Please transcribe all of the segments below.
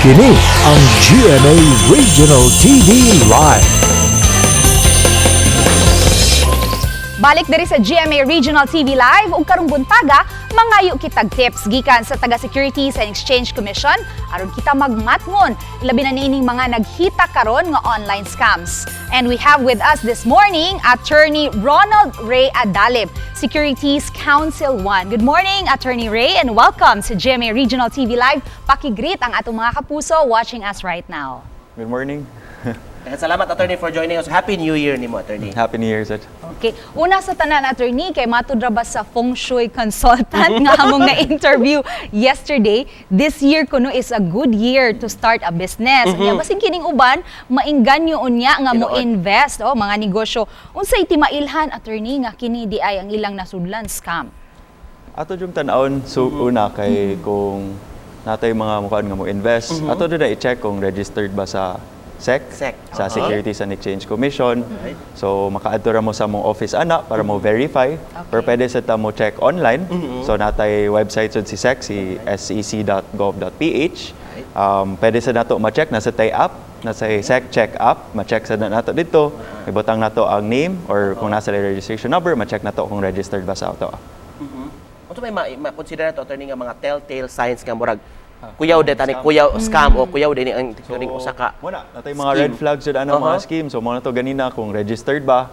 Kini ang GMA Regional TV Live. Balik diri sa GMA Regional TV Live ug karong buntaga mangayo kitag tips gikan sa taga Securities and Exchange Commission aron kita magmatngon labi na niining mga naghita karon nga online scams. And we have with us this morning Attorney Ronald Ray Adalib, Securities Council 1. Good morning, Attorney Ray, and welcome sa GMA Regional TV Live. Paki-greet ang atong mga kapuso watching us right now. Good morning. Salamat, Attorney, for joining us. Happy New Year ni mo, Attorney. Happy New Year, sir. Okay. Una sa tanan, Attorney, kay matud ra ba sa feng shui consultant nga among na-interview yesterday. This year kuno is a good year to start a business. Nya basig kining uban maingganyo unya nga mo invest mga negosyo. Unsay timailhan, Attorney, nga kini di ay ang ilang nasudlan scam? Ato yung tanawon, so una kay kung natay mga mukhaan nga mo invest, ato doon na i-check kung registered ba sa SEC, sa Securities and Exchange Commission. So maka-add ra mo sa mong office ana para mo verify. Pero pwede sa ta mo check online. So natay website sud si SEC, si sec.gov.ph. Pwede sa nato ma-check nasa tay app, nasa SEC check app, ma-check sa nato dito. Ibutang nato ang name or kung nasa registration number, ma-check nato kung registered ba sa auto. Kung may ma-consider nato, Attorney, nga mga telltale signs nga murag kuyaw de tani kuyaw scam o kuyaw de ang turing usa ka muna natay mga red flags jud ano mga scheme. So mo na to ganina kung registered ba,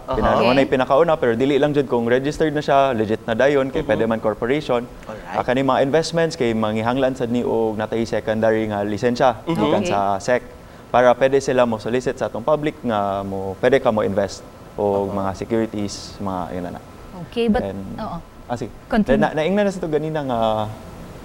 pinakauna pero dili lang jud kung registered na siya, legit na dayon kay pwede man corporation. Kani mga investments kay mangihanglan sad ni og natay secondary nga lisensya gikan sa SEC para pwede sila mo solicit sa atong public nga mo pwede ka mo invest og mga securities, mga yun na. Okay, but sige. Continue. Naingnan na sa to ganina nga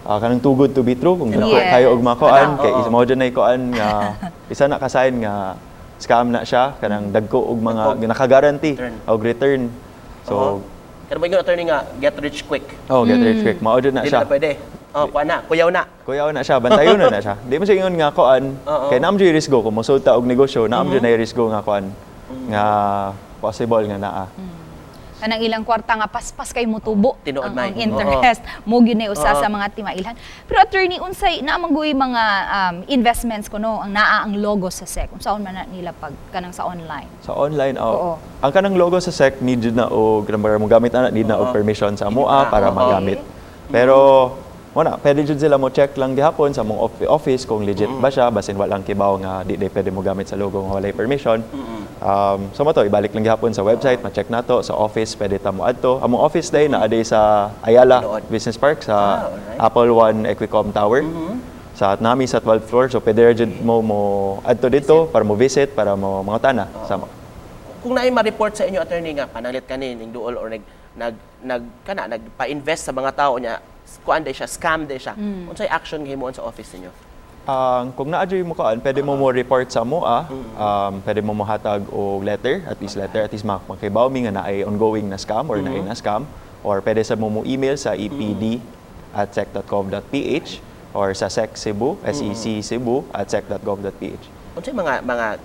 kanang too good to be true kung kayo og makuan kay mo dyan na ikuan nga isa na kasayon nga scam na siya kanang dagko og mga naka-guarantee og return. So pero mo ingon, Attorney, nga get rich quick. Get rich quick. Mao dyan na Di siya. na pwede. Kuan na, kuyaw na. Kuyaw na siya, bantayon na siya. Di mo siya ingon nga kuan kay naam jud risgo kung mosulta og negosyo, naam jud na risgo nga kuan nga possible nga naa. Kanang ilang kwarta nga paspas kay mutubo Tinuod ang may. interest mo gyud na usa sa mga timailhan. Pero Attorney, unsay naamang mga investments kuno ang naa ang logo sa SEC? Unsaon man na nila pag kanang sa online? Sa online, ang kanang logo sa SEC need na og mo gamit ana need na og permission sa MOA para magamit. Pero wala, pwede jud sila mo check lang gihapon sa mong office kung legit ba siya basin walang kibaw nga di pwede mo gamit sa logo nga walay permission. So mo to ibalik lang gihapon sa website, ma-check nato sa office pwede ta mo adto. Among office day na aday sa Ayala Business Park sa Apple One Equicom Tower. Sa nami sa 12th floor, so pwede jud mo adto dito para mo visit para mo mangutana sama. Kung naay ma-report sa inyo, Attorney, nga panalit kanin ning duol or nagpa-invest sa mga tao niya, kuan day siya, scam day siya. Unsay action gihimo sa office niyo? Kung naadyo mo kaan, pwede mo report sa MOA, pwede mo hatag o letter, at least makibaw mi nga na ay ongoing na scam or na ay na scam, or pwede sa mo email sa epd@sec.gov.ph or sa SEC Cebu, SEC Cebu @sec.gov.ph. Unsay mga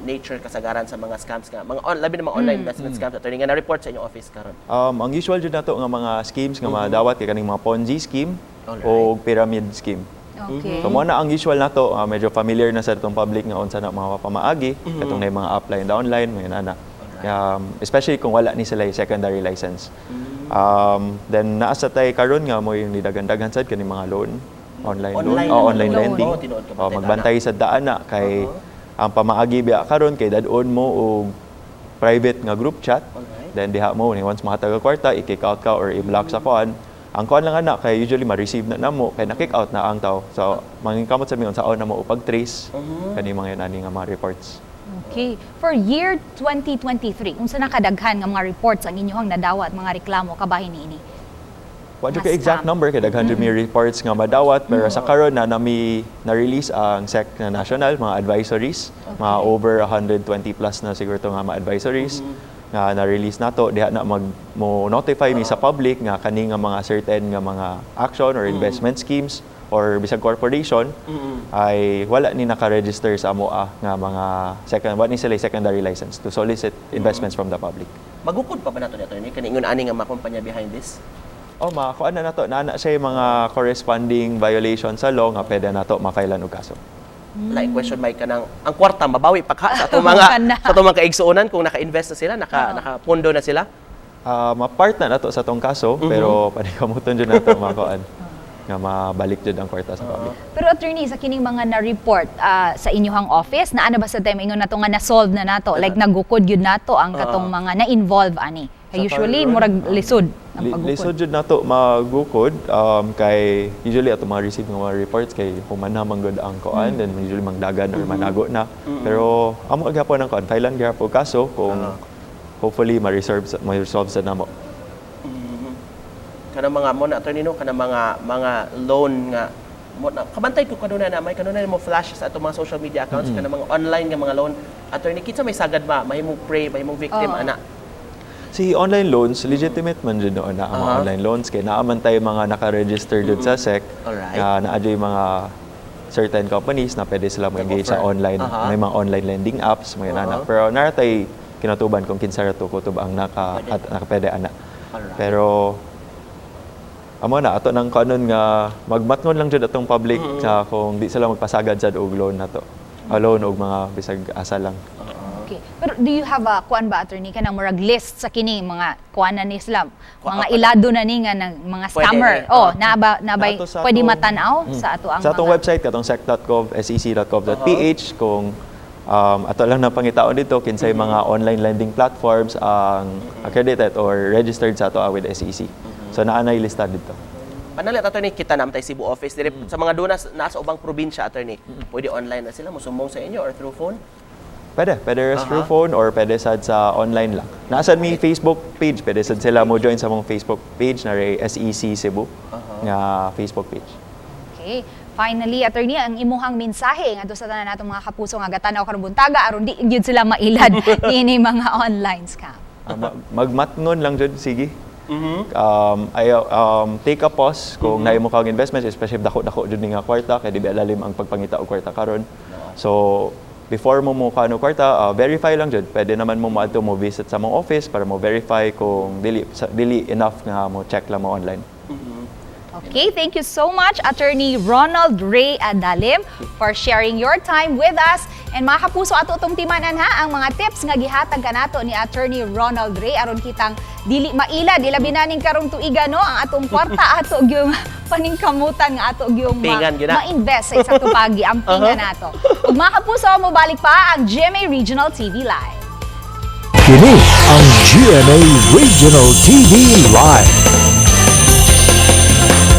nature kasagaran sa mga scams nga labi na mga online investment scams, Attorney, nga na-report sa inyong office karon? Ang usual jud nato nga mga schemes nga madawat kay kaning mga Ponzi scheme o pyramid scheme. Okay. So mo na ang usual nato, medyo familiar na sa itong public nga unsa na mga pamaagi, katong na mga upline downline, may ana. Especially kung wala ni sila secondary license. Then naa sa tay karon nga mo yung nidagandagan sad kani mga loan, online lending. Magbantay sa daan na kay ang pamaagi biya karon kay dadon mo og private nga group chat. Then diha mo ni once mahatag kwarta, i-kick out ka or i-block sa kuan. Ang kuan lang ana kay usually ma-receive na namo kay na-kick out na ang tao. So mangingkamot sa miyon saon na mo upag trace kani mga ani nga mga reports. Okay. For year 2023, unsa nakadaghan nga mga reports ang inyong nadawat mga reklamo kabahin niini? Wa jud ka exact number kay daghan jud mi reports nga madawat pero sa karon na na-release ang SEC na national mga advisories, mga over 120 plus na siguro to nga mga advisories. Nga na-release nato diha na mo notify mi sa public nga kani nga mga certain nga mga action or investment schemes or bisag corporation ay wala ni naka-register sa MOA nga mga secondary license to solicit investments from the public. Magukod pa ba nato dito ni kani ingon ani nga mga kumpanya behind this? Makuan na nato na siya yung mga corresponding violation sa law nga pwede nato ma-filean og kaso. Like question may kanang ang kwarta mabawi pa ka sa atong Kana. mga sa atong mga kaigsuonan kung naka-invest na sila, nakapondo na sila. Ma-part na nato sa tong kaso, pero panikamuton jud nato makuan nga mabalik jud ang kwarta sa public. Pero attorney, sa kining mga na-report sa inyong office, na ano ba sa time ingon nato nga na-solve na nato? Like nagukod yun nato ang katong mga na-involve ani? Usually, murag lisod ang paggukod. Lisod jud nato magukod kay usually ato mga receive nga mga reports kay humana man gud ang kuan then usually mangdagan or manago na. Pero amo gyapon ang kuan, filean gyapon kaso kung hopefully ma-resolve sa namo. Kanang mga mo na attorney no, kanang mga loan nga mo na kabantay ko kanuna na may kanuna mo flash sa atong mga social media accounts kanang mga online nga mga loan. Attorney kinsa may sagad ba mahimong prey, mahimong victim ana. Si online loans, legitimate man dyan noon na ang mga online loans. Kaya naaman tayo mga naka-register dyan sa SEC. Alright. Na-adyo yung mga certain companies na pwede sila mag-engage sa online. May mga online lending apps, mga nana. Pero naratay kinatuban kung kinsara to kutub ang nakapwede ana. Pero amo na ato nang kanon nga magmatngon lang jud atong public sa kung di sila magpasagad sad og loan nato. Loan og mga bisag asa lang. Okay. Pero do you have a kuan ba attorney kanang murag list sa kini mga kuanan ni Islam? Mga ilado na ni nga ng mga scammer. Nabay Nato sa pwede atong- matanaw sa ato ang Sa atong mga website katong sec.gov, sec.gov.ph kung ato lang na pangitaon dito kinsay mga online lending platforms ang accredited or registered sa ato with SEC. So naanay lista dito. Panalit attorney kita naman tayo Cebu office dire sa mga dunas nasa ubang probinsya attorney. Pwede online na sila musumbong sa inyo or through phone. Pwede through phone or pwede sad sa online lang. Naasan mi Facebook page, pwede sad sila mo join sa mong Facebook page na SEC Cebu nga Facebook page. Okay. Finally, attorney, ang imuhang mensahe nga sa tanan natong mga kapuso nga gatanaw karon buntaga aron di gyud sila mailad ini mga online scam. Magmatngon lang jud sige. Take a pause kung naay mo kang investments, especially if dako-dako jud ni nga kwarta kay di ba lalim ang pagpangita og kwarta karon. So before mo kano kwarta, verify lang jud. Pwede naman mo moadto mo visit sa mong office para mo verify kung dili enough nga mo check lang mo online. Okay, thank you so much, Attorney Ronald Ray Adalim, for sharing your time with us. And mga kapuso, ato itong timanan ha, ang mga tips nga gihatag kanato ni Attorney Ronald Ray aron kitang dili maila, dila binaning karong tuiga no, ang atong kwarta ato gyung paningkamutan nga ato gyung Pingan, yun na. ma-invest sa isa tupagi ang pinga nato. Ug mga kapuso, mobalik pa ang GMA Regional TV Live. Kini ang GMA Regional TV Live.